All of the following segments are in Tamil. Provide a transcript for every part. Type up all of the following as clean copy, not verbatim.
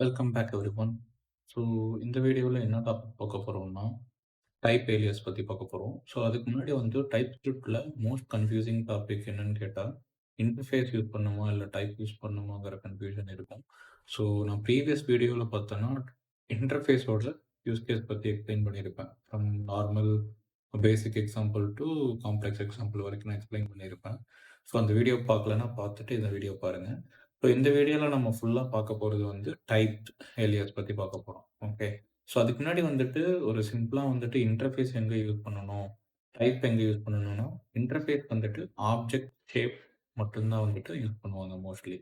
Welcome back everyone. ஸோ இந்த வீடியோவில் என்ன டாபிக் பார்க்க போகிறோம்னா டைப் ஏலியாஸ் பற்றி பார்க்க போகிறோம். ஸோ அதுக்கு முன்னாடி வந்து டைப் ஸ்கிரிப்டில் மோஸ்ட் கன்ஃபியூசிங் டாபிக் என்னன்னு கேட்டால் இன்டர்ஃபேஸ் யூஸ் பண்ணுமா இல்லை டைப் யூஸ் பண்ணுமாங்கிற கன்ஃபியூஷன் இருக்கும். ஸோ நான் ப்ரீவியஸ் வீடியோவில் பார்த்தோன்னா இன்டர்ஃபேஸோட யூஸ் கேஸ் பற்றி எக்ஸ்பிளைன் பண்ணியிருப்பேன். From normal basic example to complex example வரைக்கும் நான் எக்ஸ்பிளைன் பண்ணியிருப்பேன். ஸோ அந்த வீடியோ பார்க்கலன்னா பார்த்துட்டு இந்த வீடியோ பாருங்கள். ஸோ இந்த வீடியோவில் நம்ம ஃபுல்லாக பார்க்க போகிறது வந்து டைப் ஏலியாஸ் பத்தி பார்க்க போறோம். ஓகே. ஸோ அதுக்கு முன்னாடி வந்துட்டு ஒரு சிம்பிளா வந்துட்டு இன்டர்ஃபேஸ் எங்க யூஸ் பண்ணணும்? டைப் எங்க யூஸ் பண்ணணும்னா, இன்டர்ஃபேஸ் வந்துட்டு ஆப்ஜெக்ட் ஷேப் மட்டும் தான் வந்துட்டு யூஸ் பண்ணுவாங்க மோஸ்ட்லி.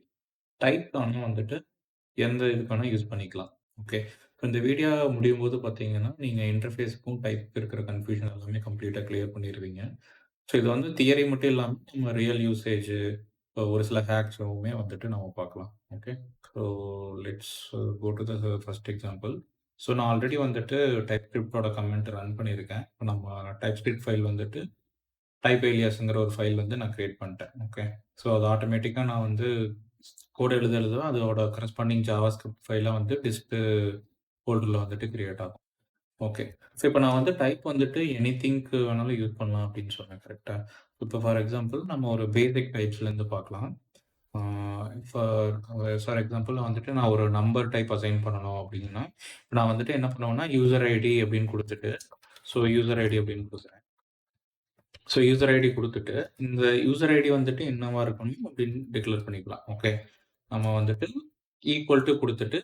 டைப் ஆனா வந்துட்டு எந்த இதுக்கு வேணா யூஸ் பண்ணிக்கலாம். ஓகே. இந்த வீடியோ முடியும்போது பார்த்தீங்கன்னா, நீங்க இன்டர்ஃபேஸ்க்கும் டைப்க்கு இருக்கிற கன்ஃப்யூஷன் எல்லாமே கம்ப்ளீட்டா கிளியர் பண்ணிருவீங்க. ஸோ இது வந்து தியரி மட்டும் இல்லாம நம்ம ரியல் யூசேஜ் ஒரு சில ஹேக்ஸுமே வந்துட்டு நம்ம பார்க்கலாம். Okay. So let's go to the first example. So நான் ஆல்ரெடி வந்துட்டு டைப்ஸ்கிரிப்டோட கமெண்ட் ரன் பண்ணியிருக்கேன். இப்போ நம்ம டைப்ஸ்கிரிப்ட் ஃபைல் வந்துட்டு டைப் ஏலியாஸ்ங்கிற ஒரு ஃபைல் வந்து நான் கிரியேட் பண்ணிட்டேன். ஓகே. ஸோ அது ஆட்டோமேட்டிக்கா நான் வந்து கோட் எழுத அதோட கரஸ்பாண்டிங் ஜாவாஸ்கிரிப்ட் ஃபைலா வந்து டிஸ்க் ஃபோல்டர்ல வந்துட்டு கிரியேட் ஆகும். ஓகே. ஸோ இப்ப நான் வந்து டைப் வந்துட்டு எனிதிங்க்கு வேணாலும் யூஸ் பண்ணலாம் அப்படின்னு சொன்னேன் கரெக்ட்டா? இப்போ ஃபார் எக்ஸாம்பிள் நம்ம ஒரு பேசிக் டைப்ஸ்லேருந்து பார்க்கலாம். ஆ ஃபார் எக்ஸாம்பிள் வந்துட்டு நான் ஒரு நம்பர் டைப் அசைன் பண்ணணும் அப்படின்னா, நான் வந்துட்டு என்ன பண்ணுவேன்னா, யூசர் ஐடி அப்படின்னு குடுத்துட்டு, ஸோ யூசர் ஐடி அப்படின்னு குடுக்குறேன். ஸோ யூசர் ஐடி குடுத்துட்டு, இந்த யூசர் ஐடி வந்துட்டு என்னவா இருக்கணும் அப்படின்னு டிக்ளேர் பண்ணிக்கலாம். ஓகே. நம்ம வந்துட்டு ஈக்குவல் டூ குடுத்துட்டு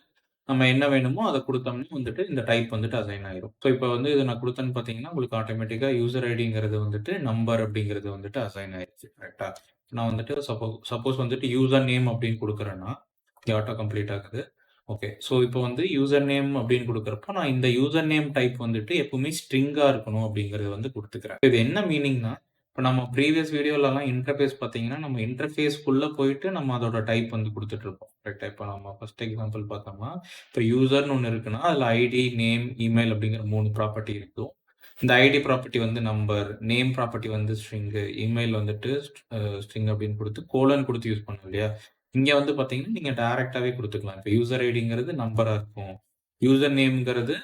நம்ம என்ன வேணுமோ அத குடுத்தோம்னா வந்துட்டு இந்த டைப் வந்துட்டு அசைன் ஆயிரும். ஸோ இப்ப வந்து இத நான் குடுத்தேன்னு பார்த்தீங்கன்னா, உங்களுக்கு ஆட்டோமேட்டிக்கா யூசர் ஐடிங்கிறது வந்துட்டு நம்பர் அப்படிங்கிறது வந்துட்டு அசைன் ஆயிருச்சு. கரெக்ட்டா? நான் வந்துட்டு சப்போஸ் வந்துட்டு யூசர் நேம் அப்படின்னு குடுக்குறேன்னா, இங்க ஆட்டோ கம்ப்ளீட் ஆகுது. ஓகே. ஸோ இப்போ வந்து யூசர் நேம் அப்படின்னு குடுக்குறப்போ, நான் இந்த யூசர் நேம் டைப் வந்துட்டு எப்பவுமே ஸ்ட்ரிங்கா இருக்கணும் அப்படிங்கிறத வந்து குடுத்துக்கிறேன். இது என்ன மீனிங்னா, இப்ப நம்ம ப்ரீவியஸ் வீடியோலலாம் இன்டர்ஃபேஸ் பார்த்தீங்கன்னா, நம்ம இன்டர்ஃபேஸ்க்குள்ள போயிட்டு நம்ம அதோட டைப் வந்து குடுத்துட்டு இருப்போம். கரெக்ட்டா? இப்ப நம்ம ஃபர்ஸ்ட் எக்ஸாம்பிள் பார்த்தோம்னா, இப்ப யூசர்ன்னு ஒண்ணு இருக்குன்னா, அதுல ஐடி, நேம், இமெயில் அப்படிங்கிற 3 ப்ராப்பர்ட்டி இருக்கும். இந்த ஐடி ப்ராப்பர்ட்டி வந்து நம்பர், நேம் ப்ராப்பர்ட்டி வந்து ஸ்ட்ரிங்கு, இமெயில் வந்துட்டு ஸ்ட்ரிங் அப்படின்னு குடுத்து கோலன் குடுத்து யூஸ் பண்ணோம் இல்லையா? இங்க வந்து பார்த்தீங்கன்னா, நீங்க டைரக்ட்டாவே குடுத்துக்கலாம். இப்ப யூசர் ஐடிங்கிறது நம்பரா இருக்கும். யூசர் நேம்ங்கிறது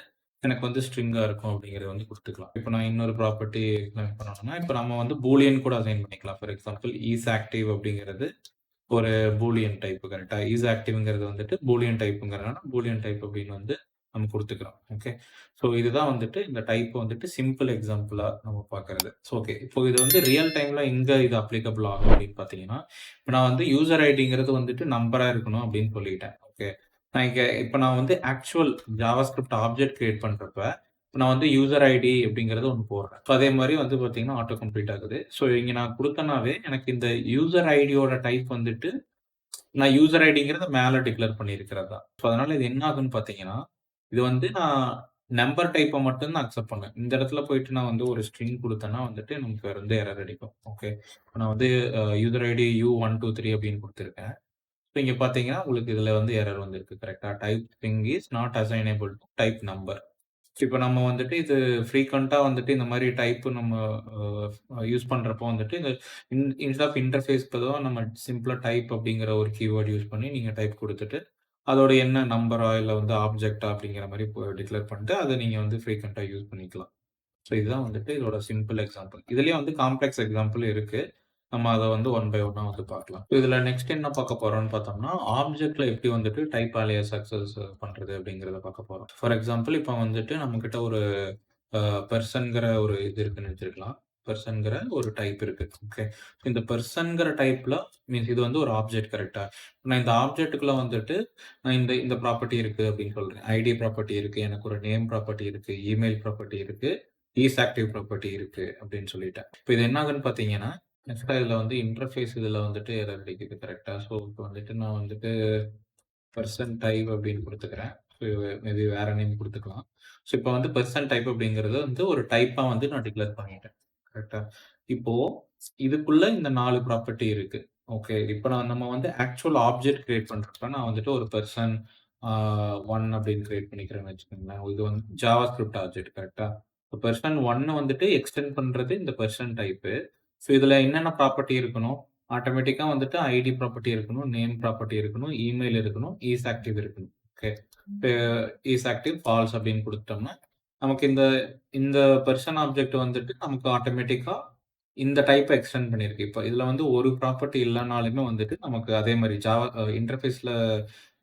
எனக்கு வந்து ஸ்ட்ரிங்கா இருக்கும் அப்படிங்கிறத வந்து குடுத்துக்கலாம். இப்ப நான் இன்னொரு ப்ராப்பர்ட்டி எக்ஸ்பிளைன் பண்ணணும்னா, இப்ப நம்ம வந்து பூலியன் கூட அசைன் பண்ணிக்கலாம். ஃபார் எக்ஸாம்பிள் இஸ் ஆக்டிவ் அப்படிங்கிறது ஒரு பூலியன் டைப் கரெக்ட்டா? இஸ் ஆக்டிவ்ங்கிறது வந்துட்டு பூலியன் டைப்ங்கிறனால பூலியன் டைப் அப்படின்னு வந்து நம்ம குடுத்துக்கிறோம். ஓகே. ஸோ இதுதான் வந்துட்டு இந்த டைப் வந்துட்டு சிம்பிள் எக்ஸாம்பிளா நம்ம பார்க்கறது. So okay. இப்போ இது வந்து ரியல் டைம்ல எங்க இது அப்ளிகபிள் ஆகும் அப்படின்னு பார்த்தீங்கன்னா, இப்ப நான் வந்து யூசர் ஐடிங்கிறது வந்துட்டு நம்பரா இருக்கணும் அப்படின்னு சொல்லிட்டேன். ஓகே. இப்ப நான் வந்து ஆக்சுவல் ஜாவாஸ்கிரிப்ட் ஆப்ஜெக்ட் கிரியேட் பண்றப்ப, நான் வந்து யூசர் ஐடி அப்படிங்கிறது ஒண்ணு போடுறேன். ஸோ அதே மாரி வந்து பார்த்தீங்கன்னா, ஆட்டோ கம்ப்ளீட் ஆகுது. ஸோ இங்க நான் குடுத்தேன்னாவே எனக்கு இந்த யூசர் ஐடியோட டைப் வந்துட்டு நான் யூசர் ஐடிங்கிறத மேல டிக்ளேர் பண்ணியிருக்கிறது தான். ஸோ அதனால இது என்ன ஆகும்ன்னு பார்த்தீங்கன்னா, இது வந்து நான் நம்பர் டைப்ப மட்டும் தான் அக்செப்ட் பண்ணுவேன். இந்த இடத்துல போயிட்டு நான் வந்து ஒரு ஸ்ட்ரிங் குடுத்தேன்னா வந்துட்டு நமக்கு வந்து எரர் அடிக்கும். ஓகே. நான் வந்து யூசர் ஐடி U123 அப்படின்னு குடுத்திருக்கேன். இப்ப இங்க பார்த்தீங்கன்னா, உங்களுக்கு இதுல வந்து எரர் வந்திருக்கு. கரெக்ட்டா? Type string is not assignable to type number. இப்ப நம்ம வந்துட்டு இது ஃப்ரீக்வென்ட்டா வந்துட்டு இந்த மாரி டைப் நம்ம யூஸ் பண்றப்போ வந்துட்டு இந்த இன்ஸ்டெட் ஆஃப் இன்டர்ஃபேஸ்க்கு பதிலா நம்ம சிம்பிளா டைப் அப்படிங்கிற ஒரு கீவேர்ட் யூஸ் பண்ணி நீங்க டைப் குடுத்துட்டு, அதோட என்ன நம்பரா இல்ல வந்து ஆப்ஜெக்ட்டா அப்படிங்கிற மாரி டிக்ளேர் பண்ணிட்டு, அத நீங்க வந்து ஃப்ரீக்வென்ட்டா யூஸ் பண்ணிக்கலாம். ஸோ இதுதான் வந்துட்டு இதோட சிம்பிள் எக்ஸாம்பிள். இதுலயும் வந்து காம்ப்ளெக்ஸ் எக்ஸாம்பிள் இருக்கு. நம்ம அத வந்து ஒன் பை ஒன்னா வந்து பார்க்கலாம். இதுல நெக்ஸ்ட் என்ன பார்க்க போறோம்னு பார்த்தோம்னா, ஆப்ஜெக்ட்ல எப்படி வந்துட்டு டைப் அலியாஸ் அக்சஸ் பண்றது அப்படிங்கிறத பார்க்க போறோம். ஃபார் எக்ஸாம்பிள் இப்ப வந்துட்டு நம்மகிட்ட ஒரு அ பெர்சன்ங்கிற ஒரு இது இருக்குன்னு வச்சுக்கலாம். பெர்சன்ங்கிற ஒரு டைப் இருக்கு. ஓகே. இந்த பெர்சன்ங்கிற டைப்ல மீன்ஸ் இது வந்து ஒரு ஆப்ஜெக்ட் கரெக்ட்டா? நான் இந்த ஆப்ஜெக்ட்குள்ள வந்துட்டு நான் இந்த இந்த ப்ராப்பர்ட்டி இருக்கு அப்படின்னு சொல்றேன். ஐடி ப்ராப்பர்ட்டி இருக்கு. எனக்கு ஒரு நேம் ப்ராப்பர்ட்டி இருக்கு. இமெயில் ப்ராப்பர்ட்டி இருக்கு. இஸ் ஆக்டிவ் ப்ராப்பர்ட்டி இருக்கு அப்படின்னு சொல்லிட்டேன். இப்ப இது என்ன ஆகும்ன்னு பார்த்தீங்கன்னா, நெக்ஸ்ட்டா இதுல வந்து இன்டர்ஃபேஸ் இதுல வந்துட்டு எரர் அடிக்குது கரெக்ட்டா? ஸோ இப்ப வந்துட்டு நான் வந்துட்டு பெர்சன் டைப் அப்படின்னு குடுத்துக்கிறேன். மேபி வேற நேம் குடுத்துக்கலாம். ஸோ இப்ப வந்து பெர்சன் டைப் அப்படிங்கிறது வந்து ஒரு டைப்பா வந்து நான் டிக்ளேர் பண்ணிட்டேன். கரெக்ட்டா? இப்போ இதுக்குள்ள இந்த 4 ப்ராப்பர்ட்டி இருக்கு. ஓகே. இப்ப நம்ம வந்து ஆக்சுவல் ஆப்ஜெக்ட் கிரியேட் பண்றப்ப நான் வந்துட்டு ஒரு பெர்சன் ஆ 1 அப்படின்னு கிரியேட் பண்ணிக்கிறேன்னு வச்சுக்கோங்களேன். இது வந்து ஜாவாஸ்கிரிப்ட் ஆப்ஜெக்ட் கரெக்ட்டா? இப்ப பெர்சன் 1 வந்துட்டு எக்ஸ்டெண்ட் பண்றது இந்த பெர்சன் டைப்பு. ஸோ இதுல என்னென்ன ப்ராப்பர்ட்டி இருக்கணும்? ஆட்டோமேட்டிக்கா வந்துட்டு ஐடி ப்ராப்பர்ட்டி இருக்கணும், நேம் ப்ராப்பர்ட்டி இருக்கணும், இமெயில் இருக்கணும், இஸ் ஆக்டிவ் இருக்கணும். ஓகே. இஸ் ஆக்டிவ், ஃபால்ஸ் அப்படின்னு குடுத்துட்டோம்னா, நமக்கு இந்த இந்த பெர்சன் ஆப்ஜெக்ட் வந்துட்டு நமக்கு ஆட்டோமேட்டிக்கா இந்த டைப்ப எக்ஸ்டெண்ட் பண்ணியிருக்கு. இப்ப இதுல வந்து ஒரு ப்ராப்பர்ட்டி இல்லனாலுமே வந்துட்டு நமக்கு அதே மாரி ஜாவா இன்டர்ஃபேஸ்ல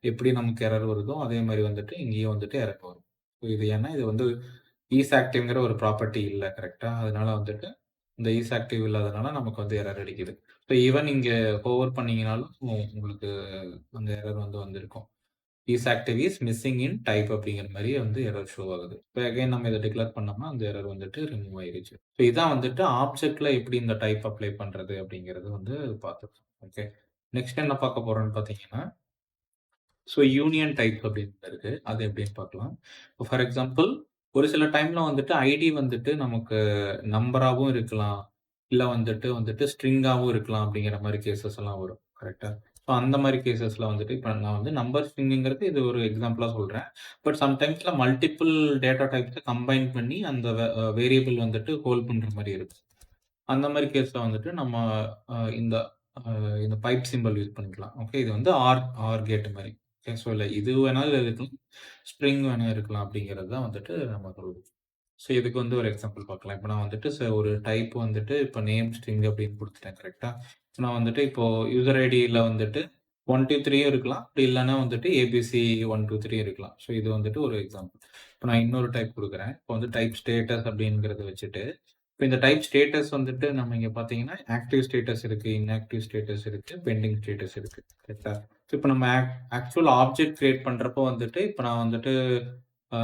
எப்படி நமக்கு எரர் வருதோ, அதே மாரி வந்துட்டு இங்கேயும் வந்துட்டு எரர் வரும். இது ஏன்னா இது வந்து இஸ் ஆக்டிவ்ங்கிற ஒரு ப்ராப்பர்ட்டி இல்ல. கரெக்ட்டா? அதனால வந்துட்டு இந்த இஸ் ஆக்டிவ் இல்லாதனால நமக்கு வந்து எரர் அடிக்குது. ஸோ ஈவன் இங்க ஹோவர் பண்ணீங்கனாலும் உங்களுக்கு அந்த எரர் வந்து வந்திருக்கும். Is active is missing in type அப்படிங்கிற மாரி வந்து எரர் ஷோ ஆகுது. இப்ப அகைன் நம்ம இத டிக்ளேர் பண்ணோம்னா, அந்த எரர் வந்துட்டு ரிமூவ் ஆயிருச்சு. ஸோ இதான் வந்துட்டு ஆப்ஜெக்ட்ல எப்படி இந்த டைப் அப்ளை பண்றது அப்படிங்கிறது வந்து பார்த்துருக்கோம். ஓகே. நெக்ஸ்ட் என்ன பார்க்க போறோம்னு பார்த்தீங்கன்னா, ஸோ யூனியன் டைப் அப்படின்னு இருக்கு. அது எப்படின்னு பார்க்கலாம். ஃபார் எக்ஸாம்பிள் ஒரு சில டைம்ல வந்துட்டு ஐடி வந்துட்டு நமக்கு நம்பராவும் இருக்கலாம். இல்ல வந்துட்டு வந்துட்டு ஸ்ட்ரிங்காவும் இருக்கலாம் அப்படிங்கிற மாரி கேஸஸ் எல்லாம் வரும். கரெக்ட்டா? ஸோ அந்த மாரி கேஸஸ்ல வந்துட்டு இப்ப நான் வந்து நம்பர் ஸ்ட்ரிங்ங்கிறது இது ஒரு எக்ஸாம்பிளா சொல்றேன். பட் சம்டைம்ஸ்ல மல்டிபிள் டேட்டா டைப்ஸ கம்பைன் பண்ணி அந்த வேரியபிள் வந்துட்டு ஹோல்ட் பண்ற மாரி இருக்கும். அந்த மாரி கேஸ்ல வந்துட்டு நம்ம இந்த அ இந்த பைப் சிம்பல் யூஸ் பண்ணிக்கலாம். ஓகே. இது வந்து ஆர் கேட் மாரி. ஓகே. ஸோ இல்ல இது வேணாலும் இருக்கலாம். ஸ்ட்ரிங் வேணா இருக்கலாம் அப்படிங்கிறது தான் வந்துட்டு நம்ம சொல்றது. ஸோ இதுக்கு வந்து ஒரு எக்ஸாம்பிள் பார்க்கலாம். இப்ப நான் வந்துட்டு ஒரு டைப் வந்துட்டு இப்ப நேம் ஸ்ட்ரிங் அப்படின்னு குடுத்துட்டேன். கரெக்ட்டா? நான் வந்துட்டு இப்போ யூசர் ஐடில வந்துட்டு 1, 2, 3யும் இருக்கலாம். அப்படி இல்லன்னா வந்துட்டு ஏபிசி 1, 2, 3 இருக்கலாம். ஸோ இது வந்துட்டு ஒரு எக்ஸாம்பிள். இப்ப நான் இன்னொரு டைப் குடுக்குறேன். இப்ப வந்து டைப் ஸ்டேட்டஸ் அப்படிங்கிறத வச்சுட்டு இப்ப இந்த டைப் ஸ்டேட்டஸ் வந்துட்டு நம்ம இங்க பார்த்தீங்கன்னா, ஆக்டிவ் ஸ்டேட்டஸ் இருக்கு, இன்ஆக்டிவ் ஸ்டேட்டஸ் இருக்கு, பெண்டிங் ஸ்டேட்டஸ் இருக்கு. கரெக்ட்டா? இப்ப நம்ம ஆக்சுவல் ஆப்ஜெக்ட் கிரியேட் பண்றப்போ வந்துட்டு, இப்ப நான் வந்துட்டு ஆ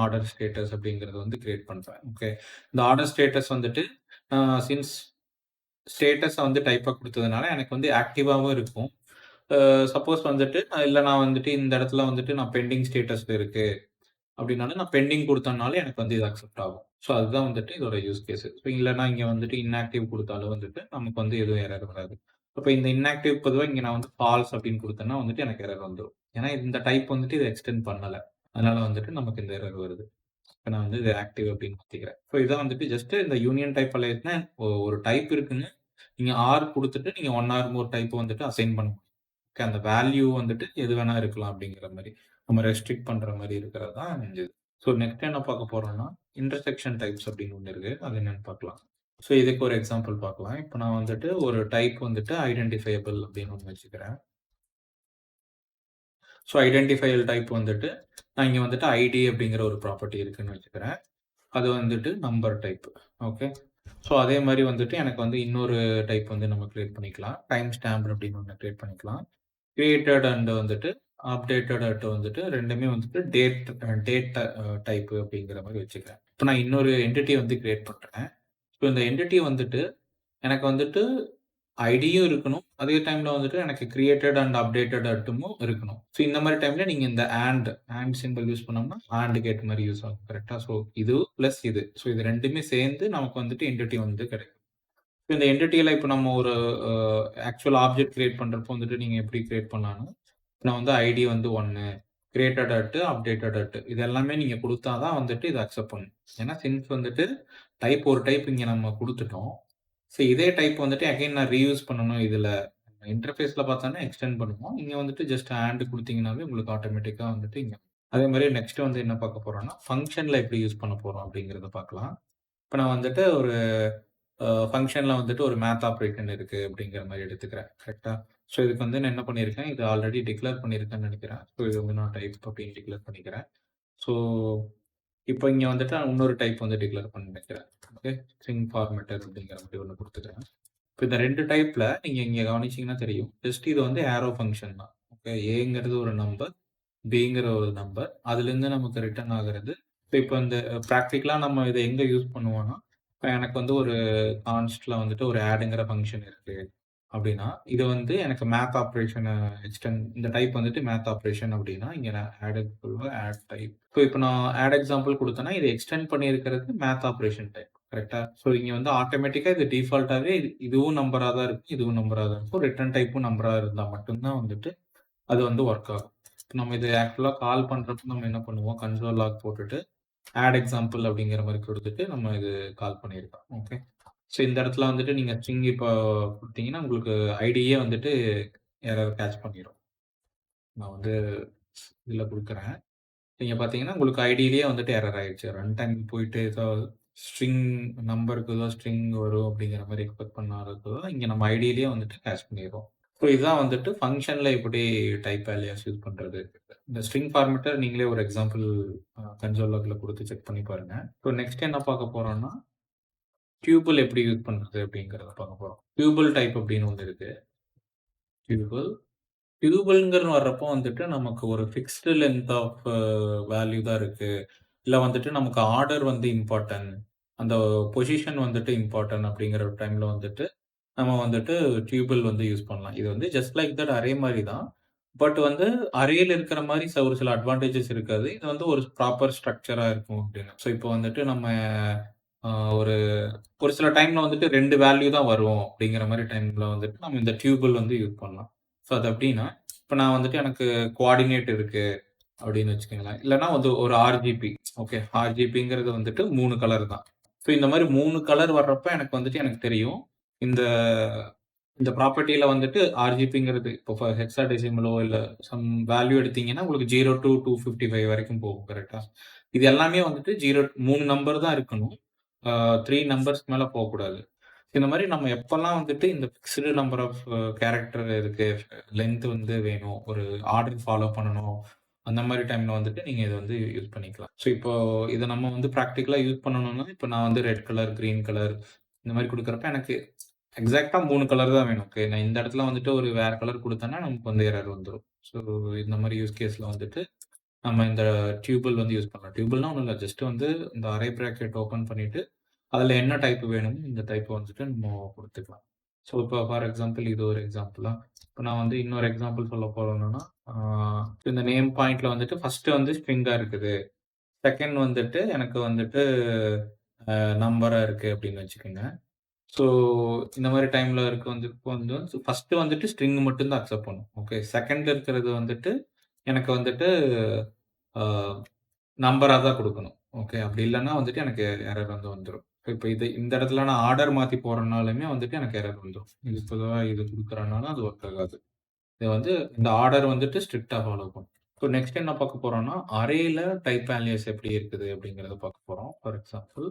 ஆர்டர் ஸ்டேட்டஸ் அப்படிங்கிறது வந்து கிரியேட் பண்றேன். ஓகே. இந்த ஆர்டர் ஸ்டேட்டஸ் வந்துட்டு அ சின்ஸ் ஸ்டேட்டஸ வந்து டைப்பா குடுத்ததுனால எனக்கு வந்து ஆக்டிவாவும் இருக்கும். சப்போஸ் வந்துட்டு இல்ல நான் வந்துட்டு இந்த இடத்துல வந்துட்டு நான் பெண்டிங் ஸ்டேட்டஸ்ல இருக்கு. அப்படின்னாலும் நான் பெண்டிங் குடுத்தனால எனக்கு வந்து இது அக்செப்ட் ஆகும். ஸோ அதுதான் வந்துட்டு இதோட யூஸ் கேஸ். ஸோ இல்லன்னா இங்க வந்துட்டு இன்ஆக்டிவ் குடுத்தாலும் வந்துட்டு நமக்கு வந்து எதுவும் எரர் வராது. அப்ப இந்த இன்ஆக்டிவ் பொதுவா இங்க நான் வந்து ஃபால்ஸ் அப்படின்னு குடுத்தேன்னா வந்துட்டு எனக்கு எரர் வந்துரும். ஏன்னா இந்த டைப் வந்துட்டு இத எக்ஸ்டெண்ட் பண்ணல. அதனால வந்துட்டு நமக்கு இந்த எரர் வருது. இப்ப நான் வந்து இது ஆக்டிவ் அப்படின்னு மாத்திக்கிறேன். ஸோ இதான் வந்துட்டு ஜஸ்ட் இந்த யூனியன் டைப் அலையர்ஸ்னா ஒரு டைப் இருக்குன்னு நீங்க ஆர் குடுத்துட்டு நீங்க 1 ஆர் மோர் டைப் வந்துட்டு அசைன் பண்ண முடியும். அந்த வேல்யூ வந்துட்டு எது வேணா இருக்கலாம் அப்படிங்கிற மாரி. நம்ம ரெஸ்ட்ரிக்ட் பண்ற மாரி இருக்கிறது தான் இந்த இது. ஸோ நெக்ஸ்ட் என்ன பார்க்க போறோம்னா, இன்டர்செக்ஷன் டைப்ஸ் அப்படின்னு ஒண்ணு இருக்கு. அது என்னன்னு பார்க்கலாம். ஸோ இதுக்கு ஒரு எக்ஸாம்பிள் பார்க்கலாம். இப்ப நான் வந்துட்டு ஒரு டைப் வந்துட்டு ஐடென்டிஃபையபிள் அப்படின்னு ஒண்ணு வச்சுக்கிறேன். ஸோ ஐடென்டிஃபையல் டைப் வந்துட்டு நான் இங்க வந்துட்டு ஐடி அப்படிங்கிற ஒரு ப்ராப்பர்ட்டி இருக்குன்னு வச்சுக்கிறேன். அது வந்துட்டு நம்பர் டைப். ஓகே. ஸோ அதே மாரி வந்துட்டு எனக்கு வந்து இன்னொரு டைப் வந்து நம்ம கிரியேட் பண்ணிக்கலாம். டைம் ஸ்டாம்ப் அப்படின்னு ஒண்ணு கிரியேட் பண்ணிக்கலாம். கிரியேட்டட் அண்ட் வந்துட்டு அப்டேட்டட் அட் வந்துட்டு 2மே வந்துட்டு டேட் டைப் அப்படிங்கிற மாரி வச்சுக்கிறேன். இப்ப நான் இன்னொரு என்டிட்டி வந்து கிரியேட் பண்றேன். ஸோ இந்த என்டிட்டி வந்துட்டு எனக்கு வந்துட்டு ஐடியும் இருக்கணும். அதே டைம்ல வந்துட்டு எனக்கு கிரியேட்டட் அண்ட் அப்டேட்டட் அட்டுமும் இருக்கணும். ஸோ இந்த மாரி டைம்ல நீங்க இந்த ஆண்ட் சிம்பல் யூஸ் பண்ணோம்னா, ஆண்ட் கேட் மாரி யூஸ் ஆகும். கரெக்ட்டா? ஸோ இது பிளஸ் இது. ஸோ இது 2மே சேர்ந்து நமக்கு வந்துட்டு என்டிட்டி வந்து கிடைக்கும். இந்த என்டிட்டில இப்ப நம்ம ஒரு அ ஆக்சுவல் ஆப்ஜெக்ட் கிரியேட் பண்றப்போ வந்துட்டு நீங்க எப்படி கிரியேட் பண்ணலாம்னா, நான் வந்து ஐடி வந்து 1 கிரியேட்டட் அட், அப்டேட்டட் அட் இது எல்லாமே நீங்க குடுத்தா தான் வந்துட்டு இத அக்செப்ட் பண்ணும். ஏன்னா சின்ஸ் வந்துட்டு ஒரு டைப் இங்க நம்ம குடுத்துட்டோம். ஸோ இதே டைப் வந்துட்டு அகைன் நான் ரீயூஸ் பண்ணணும் இதுல. இன்டர்ஃபேஸ்ல பார்த்தோம்னா எக்ஸ்டெண்ட் பண்ணுவோம். இங்க வந்துட்டு ஜஸ்ட் ஆண்ட் குடுத்தீங்கன்னாவே உங்களுக்கு ஆட்டோமேட்டிக்கா வந்துட்டு இங்க அதே மாரி நெக்ஸ்ட் வந்து என்ன பார்க்க போறோம்னா, ஃபங்ஷன்ல எப்படி யூஸ் பண்ண போறோம் அப்படிங்கிறத பார்க்கலாம். இப்ப நான் வந்துட்டு ஒரு ஃபங்ஷன்ல வந்துட்டு ஒரு மேத் ஆப்பரேஷன் இருக்கு அப்படிங்கிற மாரி எடுத்துக்கிறேன். கரெக்ட்டா? ஸோ இதுக்கு வந்து நான் என்ன பண்ணியிருக்கேன், இது ஆல்ரெடி டிக்ளேர் பண்ணியிருக்கேன்னு நெனைக்கிறேன். ஸோ இது வந்து நான் டைப் அப்படின்னு டிக்ளேர் பண்ணிக்கிறேன். ஸோ இப்போ இங்க வந்துட்டு நான் இன்னொரு டைப் வந்து டிக்ளேர் பண்ண நெனைக்கிறேன். ஓகே. ஸ்ட்ரிங் ஃபார்மேட்டர் அப்படிங்கிற மாரி ஒண்ணு குடுத்துக்கிறேன். இப்ப இந்த 2 டைப்ல நீங்க இங்க கவனிச்சீங்கன்னா தெரியும். ஜஸ்ட் இது வந்து ஆரோ ஃபங்ஷன் தான். ஓகே. ஏங்கிறது ஒரு நம்பர், பிங்கிற ஒரு நம்பர். அதுலேருந்து நமக்கு ரிட்டர்ன் ஆகுறது. இப்ப இந்த பிராக்டிகலா நம்ம இத எங்க யூஸ் பண்ணுவோம்னா, இப்ப எனக்கு வந்து ஒரு கான்ஸ்ட்ல வந்துட்டு ஒரு ஆட்ங்கிற ஃபங்ஷன் இருக்கு. அப்டின்னா, இது வந்து எனக்கு மேத் ஆப்பரேஷன இந்த டைப் வந்துட்டு மேத் ஆப்பரேஷன் அப்டின்னா, இங்க நான் ஆட் டைப். ஸோ இப்ப நான் ஆட் எக்ஸாம்பிள் குடுத்தேன்னா, இது எக்ஸ்டெண்ட் பண்ணியிருக்கிறது மேத் ஆப்பரேஷன் டைப். கரெக்ட்டா? ஸோ இங்க வந்து ஆட்டோமேட்டிக்கா இது டிஃபால்ட்டாவே இதுவும் நம்பரா தான் இருக்கும். இதுவும் நம்பரா தான் இருக்கும். ரிட்டர்ன் டைப்பும் நம்பரா இருந்தா மட்டும் தான் வந்துட்டு அது வந்து வொர்க் ஆகும். இப்ப நம்ம இத ஆக்சுவலா கால் பண்றப்ப நம்ம என்ன பண்ணுவோம், கன்சோல் லாக் போட்டுட்டு ஆட் எக்ஸாம்பிள் அப்படிங்கிற மாரி குடுத்துட்டு நம்ம இது கால் பண்ணியிருக்கோம். ஓகே. ஸோ இந்த இடத்துல வந்துட்டு நீங்க ஸ்ட்ரிங் இப்போ குடுத்தீங்கன்னா, உங்களுக்கு ஐடியே வந்துட்டு எரர் கேட்ச் பண்ணிரும். நான் வந்து இதுல குடுக்குறேன். நீங்க பார்த்தீங்கன்னா, உங்களுக்கு ஐடியிலேயே வந்துட்டு எரர் ஆயிருச்சு. ரன் டைம் போயிட்டு ஏதோ ஸ்ட்ரிங் நம்பருக்கு ஏதோ ஸ்ட்ரிங் வரும் அப்படிங்கிற மாரி எக்ஸ்பெக்ட் பண்ணாதது இங்க நம்ம ஐடியிலேயே வந்துட்டு கேட்ச் பண்ணிருவோம். ஸோ இதுதான் வந்துட்டு ஃபங்ஷன்ல எப்படி டைப் அலியாஸ் யூஸ் பண்றது. இந்த ஸ்ட்ரிங் ஃபார்மேட்ட நீங்களே ஒரு எக்ஸாம்பிள் கன்சோல் லாக்ல குடுத்து செக் பண்ணி பாருங்க. ஸோ நெக்ஸ்ட் என்ன பார்க்க போறோம்னா, டியூபிள் எப்படி யூஸ் பண்றது அப்படிங்கிறத பார்க்க போறோம். டியூபிள் டைப் அப்படின்னு ஒண்ணு இருக்கு. டியூபிள் டியூபிள்ங்கிறது வர்றப்போ வந்துட்டு நமக்கு ஒரு ஃபிக்ஸ்டு லெங்த் ஆஃப் வேல்யூ தான் இருக்கு. இல்ல வந்துட்டு நமக்கு ஆர்டர் வந்து இம்பார்ட்டன்ட். அந்த பொசிஷன் வந்துட்டு இம்பார்ட்டன்ட் அப்படிங்கிற ஒரு டைம்ல வந்துட்டு, நம்ம வந்துட்டு டியூபிள் வந்து யூஸ் பண்ணலாம். இது வந்து ஜஸ்ட் லைக் தட் அரே மாரி தான். பட் வந்து அரேல இருக்கிற மாரி ஒரு சில அட்வான்டேஜஸ் இருக்காது. இது வந்து ஒரு ப்ராப்பர் ஸ்ட்ரக்சரா இருக்கும் அப்படின்னு. ஸோ இப்போ வந்துட்டு நம்ம அ ஒரு ஒரு சில டைம்ல வந்துட்டு 2 வேல்யூ தான் வரும் அப்படிங்கிற மாரி டைம்ல வந்துட்டு நம்ம இந்த டியூபிள் வந்து யூஸ் பண்ணலாம். ஸோ அது எப்படின்னா, இப்ப நான் வந்துட்டு எனக்கு கோஆர்டினேட் இருக்கு அப்படின்னு வச்சுக்கங்களேன். இல்லன்னா வந்து ஒரு ஆர்ஜிபி. ஓகே. ஆர்ஜிபிங்கிறது வந்துட்டு 3 கலர் தான். ஸோ இந்த மாரி 3 கலர் வர்றப்ப எனக்கு வந்துட்டு எனக்கு தெரியும். இந்த இந்த ப்ராப்பர்ட்டில வந்துட்டு ஆர்ஜிபிங்கிறது இப்போ ஹெக்ஸாடெசிமலோ இல்ல சம் வேல்யூ எடுத்தீங்கன்னா, உங்களுக்கு 0 டூ 255 வரைக்கும் போகும். கரெக்ட்டா? இது எல்லாமே வந்துட்டு 3 நம்பர் தான் இருக்கணும். 3 நம்பர்ஸ்க்கு மேல போக்கூடாது. இந்த மாரி நம்ம எப்பல்லாம் வந்துட்டு இந்த ஃபிக்ஸ்டு நம்பர் ஆஃப் கேரக்டர் இருக்கு, லென்த் வந்து வேணும், ஒரு ஆர்டர் ஃபாலோ பண்ணணும். அந்த மாரி டைம்ல வந்துட்டு நீங்க இத வந்து யூஸ் பண்ணிக்கலாம். ஸோ இப்போ இத நம்ம வந்து பிராக்டிகலா யூஸ் பண்ணணும்னா, இப்ப நான் வந்து ரெட் கலர், கிரீன் கலர் இந்த மாரி குடுக்குறப்ப எனக்கு எக்ஸாக்ட்டா 3 கலர் தான் வேணும். ஓகே. நான் இந்த இடத்துல வந்துட்டு ஒரு வேற கலர் குடுத்தேன்னா, நமக்கு வந்து எரர் வந்துரும். ஸோ இந்த மாரி யூஸ் கேஸ்ல வந்துட்டு நம்ம இந்த டியூபிள் வந்து யூஸ் பண்ணலாம். டியூபிள்னா ஒண்ணும் இல்ல. ஜஸ்ட் வந்து இந்த அரே பிராக்கெட் ஓப்பன் பண்ணிட்டு, அதுல என்ன டைப் வேணுமோ இந்த டைப்ப வந்துட்டு நம்ம குடுத்துக்கலாம். ஸோ இப்போ ஃபார் எக்ஸாம்பிள் இது ஒரு எக்ஸாம்பிளா, இப்ப நான் வந்து இன்னொரு எக்ஸாம்பிள் சொல்ல போறேன்னா, ஆ இந்த நேம் பாயிண்ட்ல வந்துட்டு ஃபர்ஸ்ட் வந்து ஸ்ட்ரிங்கா இருக்குது. செகண்ட் வந்துட்டு எனக்கு வந்துட்டு நம்பரா இருக்கு அப்படின்னு வச்சுக்கோங்க. ஸோ இந்த மாரி டைம்ல இருக்க வந்து இப்போ வந்து ஃபர்ஸ்ட் வந்துட்டு ஸ்ட்ரிங் மட்டும் தான் அக்செப்ட் பண்ணும். ஓகே. செகண்ட் இருக்கிறது வந்துட்டு எனக்கு வந்துட்டு ஆ நம்பரா தான் குடுக்கணும். ஓகே. அப்படி இல்லன்னா வந்துட்டு எனக்கு எரர் வந்து வந்துரும். இப்ப இது இந்த இடத்துல நான் ஆர்டர் மாத்தி போடுறனாலுமே வந்துட்டு எனக்கு எரர் வந்துரும். இது பொதுவா இது குடுக்குறனால அது ஒர்க் ஆகாது. இது வந்து இந்த ஆர்டர் வந்துட்டு ஸ்ட்ரிக்ட்டா ஃபாலோ பண்ணும். இப்போ நெக்ஸ்ட் என்ன பார்க்க போறோம்னா, அரேல டைப் அலியாஸ் எப்படி இருக்குது அப்படிங்கிறத பார்க்க போறோம். ஃபார் எக்ஸாம்பிள்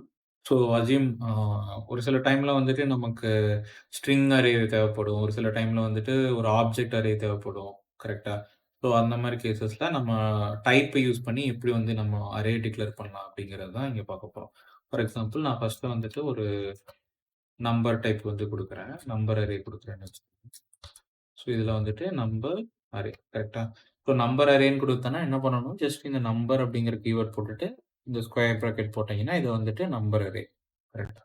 ஸோ அஸ்யூம் ஒரு சில டைம்ல வந்துட்டு நமக்கு ஸ்ட்ரிங் அரே தேவைப்படும். ஒரு சில டைம்ல வந்துட்டு ஒரு ஆப்ஜெக்ட் அரே தேவைப்படும். கரெக்ட்டா? ஸோ அந்த மாரி கேஸஸ்ல நம்ம டைப் யூஸ் பண்ணி எப்படி வந்து நம்ம அரே டிக்ளேர் பண்ணலாம் அப்படிங்கிறது தான் இங்க பார்க்க போறோம். ஃபார் எக்ஸாம்பிள் நான் ஃபர்ஸ்ட் வந்துட்டு ஒரு நம்பர் டைப் வந்து குடுக்குறேன். நம்பர் அரே குடுக்குறேன்னு வச்சுக்கோங்க. ஸோ இதுல வந்துட்டு நம்பர் அரே கரெக்ட்டா? ஸோ நம்பர் அரேன்னு குடுத்தேன்னா என்ன பண்ணணும், ஜஸ்ட் இந்த நம்பர் அப்படிங்கிற கீவர்ட் போட்டுட்டு, இந்த ஸ்கொயர் பிராக்கெட் போட்டீங்கன்னா, இது வந்துட்டு நம்பர் அரே. கரெக்ட்டா?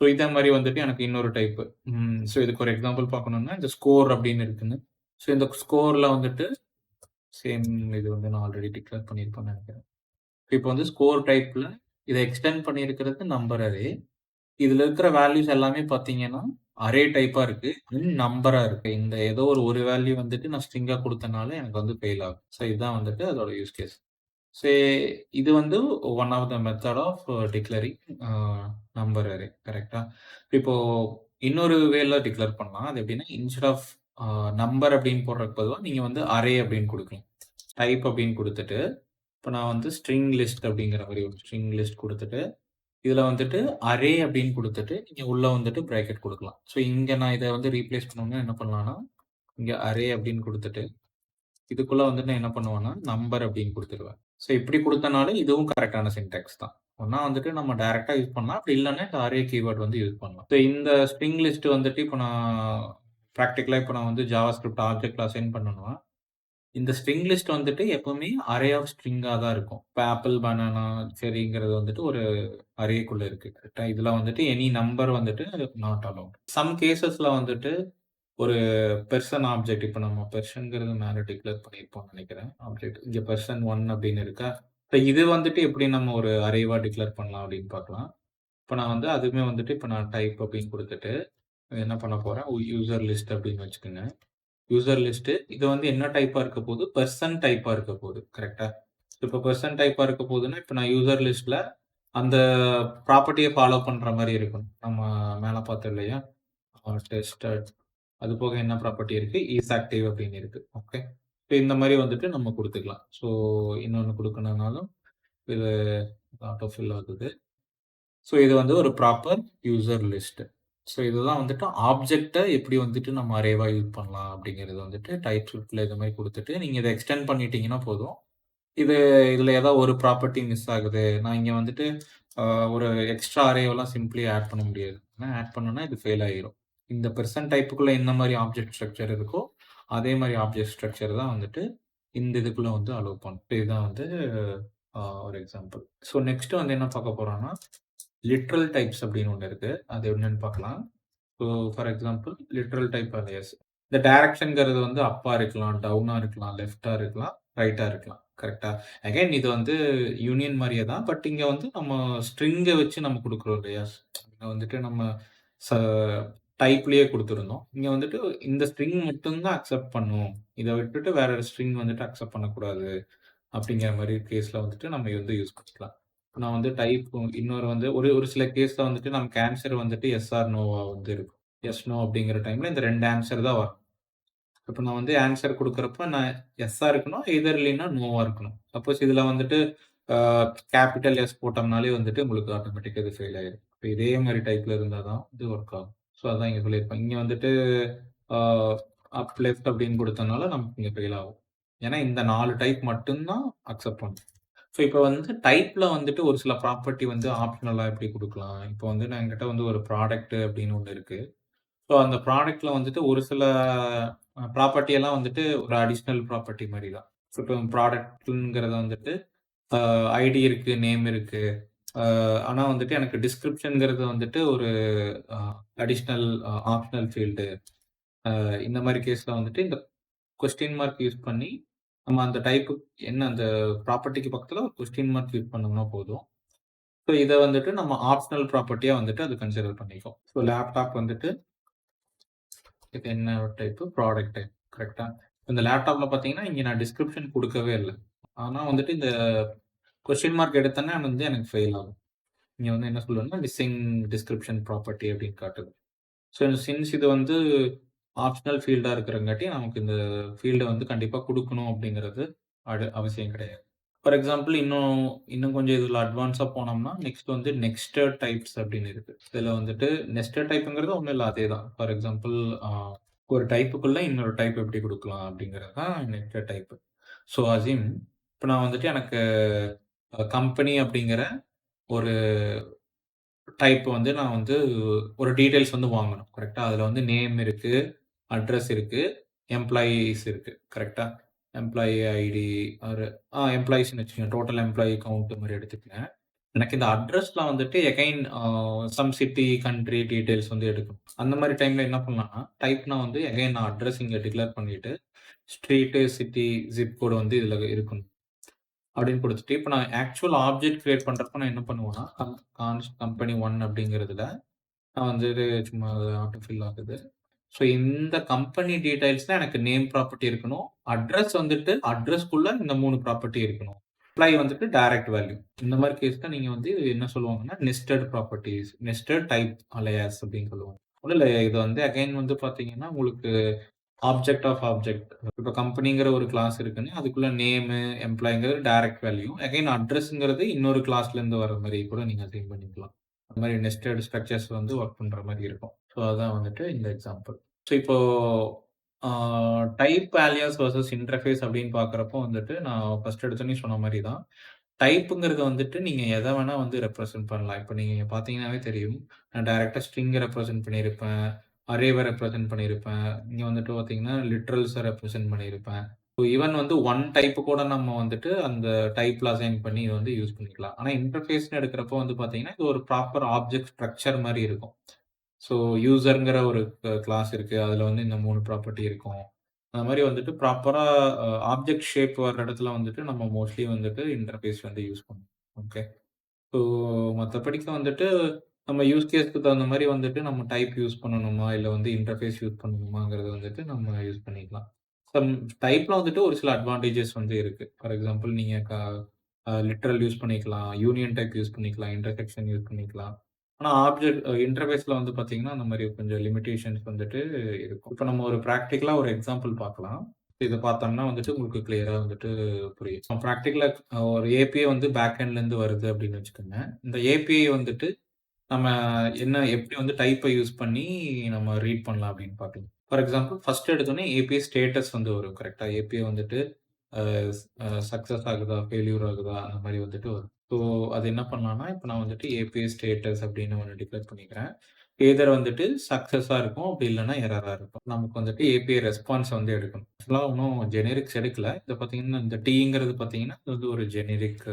ஸோ இதே மாரி வந்துட்டு எனக்கு இன்னொரு டைப். ஸோ இதுக்கு ஒரு எக்ஸாம்பிள் பார்க்கணும்னா, இந்த ஸ்கோர் அப்படின்னு இருக்குங்க. ஸோ இந்த ஸ்கோர்ல வந்துட்டு சேம் இது வந்து நான் ஆல்ரெடி டிக்ளேர் பண்ணியிருப்பேன்னு நெனைக்கிறேன். இப்போ வந்து ஸ்கோர் டைப்ல இத எக்ஸ்டெண்ட் பண்ணியிருக்கிறது நம்பர் அரே. இதுல இருக்கிற வேல்யூஸ் எல்லாமே பார்த்தீங்கன்னா, அரே டைப்பா இருக்கு. நம்பரா இருக்கு. இந்த ஏதோ ஒரு வேல்யூ வந்துட்டு நான் ஸ்ட்ரிங்கா குடுத்தனால எனக்கு வந்து ஃபெயில் ஆகும். ஸோ இதுதான் வந்துட்டு அதோட யூஸ் கேஸ். சே இது வந்து one of the method of declaring a number array கரெக்ட்டா? இப்போ இன்னொரு வேல டிக்ளேர் பண்ணலாம். அது எப்படின்னா, இன்ஸ்டெட் ஆஃப் அ நம்பர் அப்படின்னு போடுறதுக்கு பொதுவா நீங்க வந்து அரே அப்படின்னு குடுக்கலாம். டைப் அப்படின்னு குடுத்துட்டு, இப்ப நான் வந்து ஸ்ட்ரிங் லிஸ்ட் அப்படிங்கிற மாரி ஒரு ஸ்ட்ரிங் லிஸ்ட் குடுத்துட்டு, இதுல வந்துட்டு அரே அப்படின்னு குடுத்துட்டு, நீங்க உள்ள வந்துட்டு பிராக்கெட் குடுக்கலாம். ஸோ இங்க நான் இத வந்து ரீப்ளேஸ் பண்ணணும்னா என்ன பண்ணலாம்னா, இங்க அரே அப்படின்னு குடுத்துட்டு இதுக்குள்ள வந்து நான் என்ன பண்ணுவேன்னா, நம்பர் அப்படின்னு குடுத்துருவேன். ஸோ இப்படி குடுத்தனாலும் இதுவும் கரெக்ட்டான சின்டாக்ஸ் தான். ஒண்ணா வந்துட்டு நம்ம டைரக்ட்டா யூஸ் பண்ணலாம். அப்படி இல்லன்னா இந்த அரே கீவர்ட் வந்து யூஸ் பண்ணலாம். ஸோ இந்த ஸ்ட்ரிங் லிஸ்ட் வந்துட்டு இப்ப நான் பிராக்டிகலா இப்ப நான் வந்து ஜாவாஸ்கிரிப்ட் ஆப்ஜெக்ட்ல அசைன் பண்ணணும்னா, இந்த ஸ்ட்ரிங் லிஸ்ட் வந்துட்டு எப்பவுமே அரே ஆஃப் ஸ்ட்ரிங்கா தான் இருக்கும். இப்ப ஆப்பிள், பனானா, செர்ரிங்கிறது வந்துட்டு ஒரு அரேக்குள்ள இருக்கு. கரெக்ட்டா? இதுல வந்துட்டு எனி நம்பர் வந்துட்டு நாட் அலோவ்ட். சம் கேஸஸ்ல வந்துட்டு ஒரு பெர்சன் ஆப்ஜெக்ட் இப்ப நம்ம பெர்சன்ங்கிறது மேல டிக்ளேர் பண்ணியிருப்போம்னு நெனைக்கிறேன். ஆப்ஜெக்ட் இங்க பெர்சன் 1 அப்படின்னு இருக்கா? இப்ப இது வந்துட்டு எப்படி நம்ம ஒரு அரேவா டிக்ளேர் பண்ணலாம் அப்படின்னு பார்க்கலாம். இப்ப நான் வந்து அதுவுமே வந்துட்டு இப்ப நான் டைப் அப்படின்னு குடுத்துட்டு, என்ன பண்ண போறேன், யூசர் லிஸ்ட் அப்படின்னு வச்சுக்கங்க. யூசர் லிஸ்ட் இது வந்து என்ன டைப்பா இருக்க போகுது? பெர்சன் டைப்பா இருக்க போகுது. கரெக்ட்டா? இப்ப பெர்சன் டைப்பா இருக்க போகுதுன்னா, இப்ப நான் யூசர் லிஸ்ட்ல அந்த ப்ராப்பர்ட்டிய ஃபாலோ பண்ற மாரி இருக்கணும். நம்ம மேல பார்த்தோம் இல்லையா? டெஸ்டட் அது போக என்ன ப்ராப்பர்ட்டி இருக்கு? இஸ் ஆக்டிவ் அப்படின்னு இருக்கு. ஓகே. இந்த மாரி வந்துட்டு நம்ம குடுத்துக்கலாம். ஸோ இன்னொன்னு குடுக்கணும்னாலும் இது ஆட்டோ ஃபில் ஆகுது. ஸோ இது வந்து ஒரு ப்ராப்பர் யூசர் லிஸ்ட். ஸோ இதுதான் வந்துட்டு ஆப்ஜெக்ட்ட எப்படி வந்துட்டு நம்ம அரேவா யூஸ் பண்ணலாம் அப்படிங்கிறது வந்துட்டு டைப் ஸ்கிரிப்ட்ல இது மாரி குடுத்துட்டு, நீங்க இத எக்ஸ்டெண்ட் பண்ணிட்டீங்கன்னா போதும். இது இதுல ஏதாவது ஒரு ப்ராப்பர்ட்டி மிஸ் ஆகுது. நான் இங்க வந்துட்டு அ ஒரு எக்ஸ்ட்ரா அரேவெல்லாம் சிம்ப்ளி ஆட் பண்ண முடியாது. ஏன்னா ஆட் பண்ணோம்னா இது ஃபெயில் ஆயிரும். இந்த பெர்சன்ட் டைப்புக்குள்ள என்ன மாரி ஆப்ஜெக்ட் ஸ்ட்ரக்சர் இருக்கோ, அதே மாரி ஆப்ஜெக்ட் ஸ்ட்ரக்சர் தான் வந்துட்டு இந்த இதுக்குள்ள வந்து அலோவ் பண்ணும். இதுதான் வந்து ஒரு எக்ஸாம்பிள். ஸோ நெக்ஸ்ட் வந்து என்ன பார்க்க போறோம்னா, லிட்ரல் டைப்ஸ் அப்படின்னு ஒண்ணு இருக்கு. அது என்னன்னு பார்க்கலாம். So for example literal type alias. இந்த டைரக்ஷன்ங்கிறது வந்து அப்பா இருக்கலாம், டவுனா இருக்கலாம், லெஃப்ட்டா இருக்கலாம், ரைட்டா இருக்கலாம். கரெக்ட்டா? அகைன் இது வந்து யூனியன் மாரியே தான். பட் இங்க வந்து நம்ம ஸ்ட்ரிங்க வச்சு நம்ம குடுக்குறோம் இல்லையா? இங்க வந்துட்டு நம்ம ச டைப்லயே குடுத்திருந்தோம். இங்க வந்துட்டு இந்த ஸ்ட்ரிங் மட்டும் தான் அக்செப்ட் பண்ணும். இத விட்டுட்டு வேற ஸ்ட்ரிங் வந்துட்டு அக்செப்ட் பண்ணக்கூடாது. அப்படிங்கிற மாரி கேஸ்ல வந்துட்டு நம்ம வந்து யூஸ் பண்ணிக்கலாம். நான் வந்து டைப் இன்னொரு வந்து ஒரு ஒரு சில கேஸ்ல வந்துட்டு நமக்கு ஆன்ஸர் வந்துட்டு எஸ் ஆர் நோவா வந்து இருக்கும். எஸ், நோ அப்படிங்கிற டைம்ல இந்த 2 ஆன்ஸர் தான் வரும். இப்ப நான் வந்து ஆன்ஸர் குடுக்குறப்ப நான் எஸ்ஸா இருக்கணும். எய்தர் இல்லைன்னா நோவா இருக்கணும். சப்போஸ் இதுல வந்துட்டு ஆ கேப்பிட்டல் எஸ் போட்டோம்னாலே வந்துட்டு உங்களுக்கு ஆட்டோமேட்டிக்கா இது ஃபெயில் ஆயிரும். இப்ப இதே மாரி டைப்ல இருந்தா தான் இது ஒர்க் ஆகும். ஸோ அதான் இங்க சொல்லியிருப்பேன். இங்க வந்துட்டு ஆ அப், லெஃப்ட் அப்படின்னு குடுத்தனால நமக்கு இங்க ஃபெயில் ஆகும். ஏன்னா இந்த 4 டைப் மட்டும் தான் அக்செப்ட் பண்ணும். ஸோ இப்ப வந்து டைப்ல வந்துட்டு ஒரு சில ப்ராப்பர்ட்டி வந்து ஆப்ஷனலா எப்படி குடுக்கலாம்? இப்போ வந்து என்கிட்ட வந்து ஒரு ப்ராடக்ட் அப்படின்னு ஒண்ணு இருக்கு. ஸோ அந்த ப்ராடக்ட்ல வந்துட்டு ஒரு சில ப்ராப்பர்ட்டி எல்லாம் வந்துட்டு ஒரு அடிஷனல் ப்ராப்பர்ட்டி மாரி தான். ஸோ இப்போ ப்ராடக்ட்ங்கிறது வந்துட்டு ஐடி இருக்கு, நேம் இருக்கு. அ ஆனா வந்துட்டு எனக்கு டிஸ்கிரிப்ஷன்ங்கிறது வந்துட்டு ஒரு அ அடிஷனல் ஆப்ஷனல் ஃபீல்டு. இந்த மாரி கேஸ்ல வந்துட்டு இந்த கொஸ்டின் மார்க் யூஸ் பண்ணி நம்ம அந்த டைப்பு என்ன அந்த ப்ராப்பர்ட்டிக்கு பக்கத்துல ஒரு கொஸ்டின் மார்க் யூஸ் பண்ணோம்னா போதும். ஸோ இத வந்துட்டு நம்ம ஆப்ஷனல் ப்ராப்பர்ட்டியா வந்துட்டு அது கன்சிடர் பண்ணிக்கும். ஸோ லேப்டாப் வந்துட்டு இது என்ன டைப்பு? Product type. கரெக்ட்டா? இந்த லேப்டாப்ல பார்த்தீங்கன்னா, இங்க நான் டிஸ்கிரிப்ஷன் குடுக்கவே இல்ல. ஆனா வந்துட்டு இந்த கொஸ்டின் மார்க் எடுத்தோனே வந்து எனக்கு ஃபெயில் ஆகும். இங்க வந்து என்ன சொல்லுதுன்னா, மிஸ்ஸிங் டிஸ்கிரிப்ஷன் ப்ராப்பர்ட்டி அப்படின்னு காட்டுது. ஸோ சின்ஸ் இது வந்து ஆப்ஷனல் ஃபீல்டா இருக்கிறங்காட்டி, நமக்கு இந்த ஃபீல்ட வந்து கண்டிப்பா குடுக்கணும் அப்படிங்கிறது அவசியம் கிடையாது. ஃபார் எக்ஸாம்பிள் இன்னும் கொஞ்சம் இதுல அட்வான்ஸா போனோம்னா, நெக்ஸ்ட் வந்து நெஸ்டட் டைப்ஸ் அப்படின்னு இருக்கு. இதுல வந்துட்டு நெஸ்டட் டைப்ங்கிறது ஒண்ணும் இல்ல அதேதான். ஃபார் எக்ஸாம்பிள் அ ஒரு டைப்புக்குள்ள இன்னொரு டைப் எப்படி குடுக்கலாம் அப்படிங்கிறது தான் நெஸ்டட் டைப். ஸோ அஸ்யூம் இப்ப நான் வந்துட்டு எனக்கு கம்பெனி அப்படிங்கிற ஒரு டைப் வந்து நான் வந்து ஒரு டீட்டெயில்ஸ் வந்து வாங்கணும். கரெக்ட்டா? அதுல வந்து நேம் இருக்கு, அட்ரஸ் இருக்கு, எம்ப்ளாயீஸ் இருக்கு. கரெக்ட்டா? எம்ப்ளாயி ஐடி ஆர் எம்ப்ளாயீஸ்ன்னு வச்சுக்கங்க. டோட்டல் எம்ப்ளாயி கவுண்ட் மாரி எடுத்துக்கங்க. எனக்கு இந்த அட்ரஸ்ல வந்துட்டு again some city, country details வந்து எடுக்கணும். அந்த மாரி டைம்ல என்ன பண்ணலாம்னா, டைப்னா வந்து எகைன் நான் அட்ரஸ் இங்க டிக்ளேர் பண்ணிட்டு, ஸ்ட்ரீட்டு, சிட்டி, ஜிப் கோடு வந்து இதுல இருக்கணும். அப்படின்னு குடுத்துட்டு, இப்ப நான் ஆக்சுவல் ஆப்ஜெக்ட் கிரியேட் பண்றப்ப நான் என்ன பண்ணுவேன்னா, கம்பெனி 1 அப்படிங்கிறதுல நான் வந்துட்டு சும்மா ஆட்டோ ஃபில் ஆகுது. ஸோ இந்த கம்பெனி டீட்டெயில்ஸ்ல எனக்கு நேம் ப்ராப்பர்ட்டி இருக்கணும். அட்ரஸ் வந்துட்டு அட்ரஸ்க்குள்ள இந்த 3 ப்ராப்பர்ட்டி இருக்கணும். எம்ப்ளாயி வந்துட்டு டைரக்ட் வேல்யூ. இந்த மாரி கேஸ்ல நீங்க வந்து இது என்ன சொல்லுவாங்கன்னா, நெஸ்டட் ப்ராப்பர்ட்டீஸ், நெஸ்டட் டைப் அலையாஸ் அப்படின்னு சொல்லுவாங்க. ஒண்ணும் இல்ல. இது வந்து அகைன் வந்து பார்த்தீங்கன்னா, உங்களுக்கு ஆப்ஜெக்ட் ஆஃப் ஆப்ஜெக்ட். இப்ப கம்பெனிங்கிற ஒரு கிளாஸ் இருக்குன்னு, அதுக்குள்ள நேமு, எம்ப்ளாயிங்கிறது டைரக்ட் வேல்யூ. அகைன் அட்ரஸ்ங்கிறது இன்னொரு கிளாஸ்ல இருந்து வர மாரி கூட நீங்க அசைன் பண்ணிக்கலாம். அந்த மாரி நெஸ்டட் ஸ்ட்ரக்சர்ஸ் வந்து வொர்க் பண்ற மாரி இருக்கும். ஸோ அதான் வந்துட்டு இந்த எக்ஸாம்பிள். ஸோ இப்போ ஆ டைப் அலியாஸ் வெர்சஸ் இன்டர்ஃபேஸ் அப்படின்னு பார்க்குறப்போ வந்துட்டு, நான் ஃபர்ஸ்ட் எடுத்தோனே சொன்ன மாரி தான். டைப்புங்கிறது வந்துட்டு நீங்க எத வேணா வந்து ரெப்ரசன்ட் பண்ணலாம். இப்ப நீங்க பார்த்தீங்கன்னாவே தெரியும். நான் டைரக்ட்டா ஸ்ட்ரிங்க ரெப்ரசன்ட் பண்ணியிருப்பேன். அரேவ ரெப்ரசன்ட் பண்ணியிருப்பேன். இங்க வந்துட்டு பார்த்தீங்கன்னா, லிட்ரல்ஸ ரெப்ரசன்ட் பண்ணியிருப்பேன். ஸோ ஈவன் வந்து ஒன் டைப் கூட நம்ம வந்துட்டு அந்த டைப்ல அசைன் பண்ணி இத வந்து யூஸ் பண்ணிக்கலாம். ஆனா இன்டர்ஃபேஸ்ன்னு எடுக்கிறப்போ வந்து பார்த்தீங்கன்னா, இது ஒரு ப்ராப்பர் ஆப்ஜெக்ட் ஸ்ட்ரக்சர் மாரி இருக்கும். ஸோ யூசர்ங்கிற ஒரு கிளாஸ் இருக்கு. அதுல வந்து இந்த 3 ப்ராப்பர்ட்டி இருக்கும். அந்த மாரி வந்துட்டு ப்ராப்பரா ஆப்ஜெக்ட் ஷேப் வர இடத்துல வந்துட்டு நம்ம மோஸ்ட்லி வந்துட்டு இன்டர்ஃபேஸ் வந்து யூஸ் பண்ணுவோம். ஓகே. ஸோ மத்தபடிக்கு வந்துட்டு நம்ம யூஸ் கேஸ்க்கு தகுந்த மாரி வந்துட்டு நம்ம டைப் யூஸ் பண்ணணுமா? இல்ல வந்து இன்டர்ஃபேஸ் யூஸ் பண்ணணுமாங்கிறத வந்துட்டு நம்ம யூஸ் பண்ணிக்கலாம். சம் டைப்ல வந்துட்டு ஒரு சில அட்வான்டேஜஸ் வந்து இருக்கு. ஃபார் எக்ஸாம்பிள் நீங்க லிட்ரல் யூஸ் பண்ணிக்கலாம். யூனியன் டைப் யூஸ் பண்ணிக்கலாம். இன்டர்செக்ஷன் யூஸ் பண்ணிக்கலாம். ஆனா ஆப்ஜெக்ட் இன்டர்ஃபேஸ்ல வந்து பார்த்தீங்கன்னா, அந்த மாரி கொஞ்சம் லிமிட்டேஷன்ஸ் வந்துட்டு இருக்கும். இப்ப நம்ம ஒரு பிராக்டிகலா ஒரு எக்ஸாம்பிள் பார்க்கலாம். இத பார்த்தோம்னா வந்துட்டு உங்களுக்கு கிளியரா வந்துட்டு புரியும். பிராக்டிகலா ஒரு ஏபிஐ வந்து பேக் எண்ட்லேருந்து வருது அப்படின்னு வச்சுக்கோங்க. இந்த ஏபிஐ வந்துட்டு நம்ம எப்படி வந்து டைப்ப யூஸ் பண்ணி நம்ம ரீட் பண்ணலாம் அப்படின்னு பார்க்கலாம். ஃபார் எக்ஸாம்பிள் ஃபர்ஸ்ட் எடுத்தோனே ஏபிஐ ஸ்டேட்டஸ் வந்து வரும் கரெக்ட்டா? ஏபிஐ வந்துட்டு அ சக்சஸ் ஆகுதா? ஃபெயில்யூர் ஆகுதா? அந்த மாரி வந்துட்டு வரும். ஸோ அது என்ன பண்ணலாம்னா, இப்ப நான் வந்துட்டு ஏபிஐ ஸ்டேட்டஸ் அப்படின்னு ஒண்ணு டிக்ளேர் பண்ணிக்கிறேன். எய்தர் வந்துட்டு சக்சஸா இருக்கும். அப்படி இல்லன்னா எரரா இருக்கும். நமக்கு வந்துட்டு ஏபிஐ ரெஸ்பான்ஸ் வந்து எடுக்கணும். ஆக்சுவலா இன்னும் ஜெனரிக்ஸ் எடுக்கல. இத பார்த்தீங்கன்னா, இந்த டீங்கிறது பார்த்தீங்கன்னா, இது வந்து ஒரு ஜெனரிக்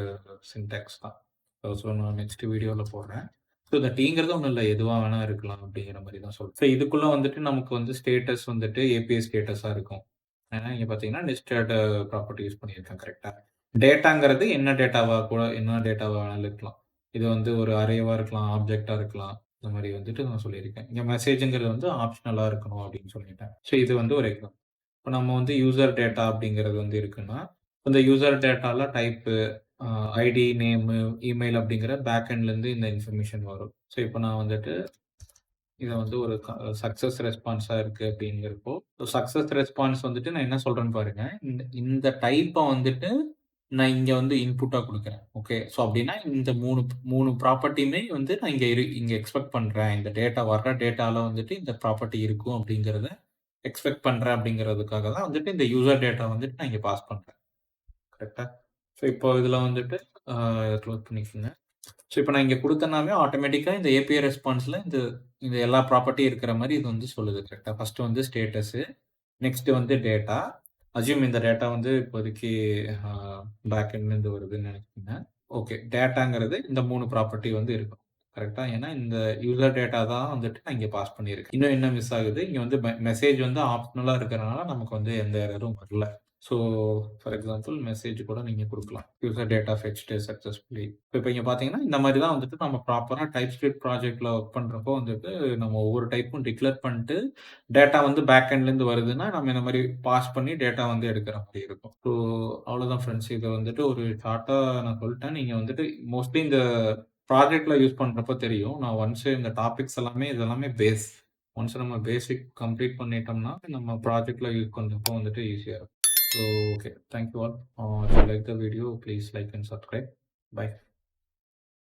சின்டாக்ஸ் தான். ஸோ நான் நெக்ஸ்ட் வீடியோல போடுறேன். ஸோ இந்த டீங்கிறது ஒண்ணும் இல்ல. எதுவா வேணா இருக்கலாம் அப்படிங்கிற மாரி தான் சொல்றேன். ஸோ இதுக்குள்ள வந்துட்டு நமக்கு வந்து ஸ்டேட்டஸ் வந்துட்டு ஏபிஐ ஸ்டேட்டஸா இருக்கும். ஏன்னா இங்க பார்த்தீங்கன்னா, நெஸ்டட் ப்ராப்பர்ட்டி யூஸ் பண்ணியிருக்கேன் கரெக்ட்டா. டேட்டாங்கிறது என்ன டேட்டாவா வேணாலும் இருக்கலாம். இது வந்து ஒரு அரேவா இருக்கலாம், ஆப்ஜெக்ட்டா இருக்கலாம். இந்த மாரி வந்துட்டு நான் சொல்லியிருக்கேன். இங்க மெசேஜ்ங்கிறது வந்து ஆப்ஷனலா இருக்கணும் அப்படின்னு சொல்லிட்டேன். ஸோ இது வந்து ஒரு எக்ஸாம்பிள். இப்ப நம்ம வந்து யூசர் டேட்டா அப்படிங்கிறது வந்து இருக்குன்னா, இந்த யூசர் டேட்டால டைப்பு, அ ஐடி, நேமு, இமெயில் அப்படிங்கிற பேக் எண்ட்லேருந்து இந்த இன்ஃபர்மேஷன் வரும். ஸோ இப்ப நான் வந்துட்டு இத வந்து ஒரு சக்சஸ் ரெஸ்பான்ஸா இருக்கு அப்படிங்கிறப்போ, சக்சஸ் ரெஸ்பான்ஸ் வந்துட்டு நான் என்ன சொல்றேன்னு பாருங்க. இந்த இந்த டைப்ப வந்துட்டு நான் இங்க வந்து இன்புட்டா குடுக்குறேன். ஓகே. ஸோ அப்படின்னா இந்த 3 ப்ராப்பர்ட்டியுமே வந்து நான் இங்க எக்ஸ்பெக்ட் பண்றேன். இந்த டேட்டா வர்ற டேட்டால வந்துட்டு இந்த ப்ராப்பர்ட்டி இருக்கும் அப்படிங்கிறத எக்ஸ்பெக்ட் பண்றேன் அப்படிங்கிறதுக்காக தான் வந்துட்டு இந்த யூசர் டேட்டா வந்துட்டு நான் இங்க பாஸ் பண்றேன். கரெக்ட்டா? ஸோ இப்போ இதுல வந்துட்டு அ க்ளோஸ் பண்ணிக்கோங்க. ஸோ இப்ப நான் இங்க குடுத்தேன்னாவே ஆட்டோமேட்டிக்கா இந்த ஏபிஐ ரெஸ்பான்ஸ்ல இந்த இந்த எல்லா ப்ராப்பர்ட்டியும் இருக்கிற மாரி இது வந்து சொல்லுது கரெக்ட்டா? ஃபர்ஸ்ட் வந்து ஸ்டேட்டஸு, நெக்ஸ்ட் வந்து டேட்டா. அஸ்யூம் இந்த டேட்டா வந்து இப்போதைக்கு அ பேக் எண்ட்லேருந்து வருதுன்னு நெனைக்கிறீங்க. ஓகே. டேட்டாங்கிறது இந்த 3 ப்ராப்பர்ட்டி வந்து இருக்கும். கரெக்ட்டா? ஏன்னா இந்த யூசர் டேட்டா தான் வந்துட்டு நான் இங்க பாஸ் பண்ணியிருக்கேன். இன்னும் என்ன மிஸ் ஆகுது? இங்க வந்து மெசேஜ் வந்து ஆப்ஷனலா இருக்கிறனால நமக்கு வந்து எந்த எரரும் வரல. ஸோ, ஃபார் எக்ஸாம்பிள் மெசேஜ் கூட நீங்க குடுக்கலாம். User data fetched successfully. இப்ப இங்க பார்த்தீங்கன்னா, இந்த மாரி தான் வந்துட்டு நம்ம ப்ராப்பரா டைப்ஸ்கிரிப்ட் ப்ராஜெக்ட்ல ஒர்க் பண்றப்போ வந்துட்டு, நம்ம ஒவ்வொரு டைப்பும் டிக்ளேர் பண்ணிட்டு, டேட்டா வந்து பேக் எண்ட்லேருந்து வருதுன்னா, நம்ம இந்த மாரி பாஸ் பண்ணி டேட்டா வந்து எடுக்கிற மாரி இருக்கும். ஸோ, அவ்வளோதான் ஃப்ரெண்ட்ஸ். இத வந்துட்டு ஒரு ஷார்ட்டா நான் சொல்ட்டேன். நீங்க வந்துட்டு மோஸ்ட்லி இந்த ப்ராஜெக்ட்ல யூஸ் பண்றப்போ தெரியும். நான் ஒன்ஸ் இந்த டாபிக்ஸ் எல்லாமே இது எல்லாமே பேஸ். ஒன்ஸ் நம்ம பேசிக் கம்ப்ளீட் பண்ணிட்டோம்னா, நம்ம ப்ராஜெக்ட்ல யூஸ் பண்றப்போ வந்துட்டு ஈஸியா இருக்கும். So, okay. Thank you all. If you like the video, please like and subscribe. Bye.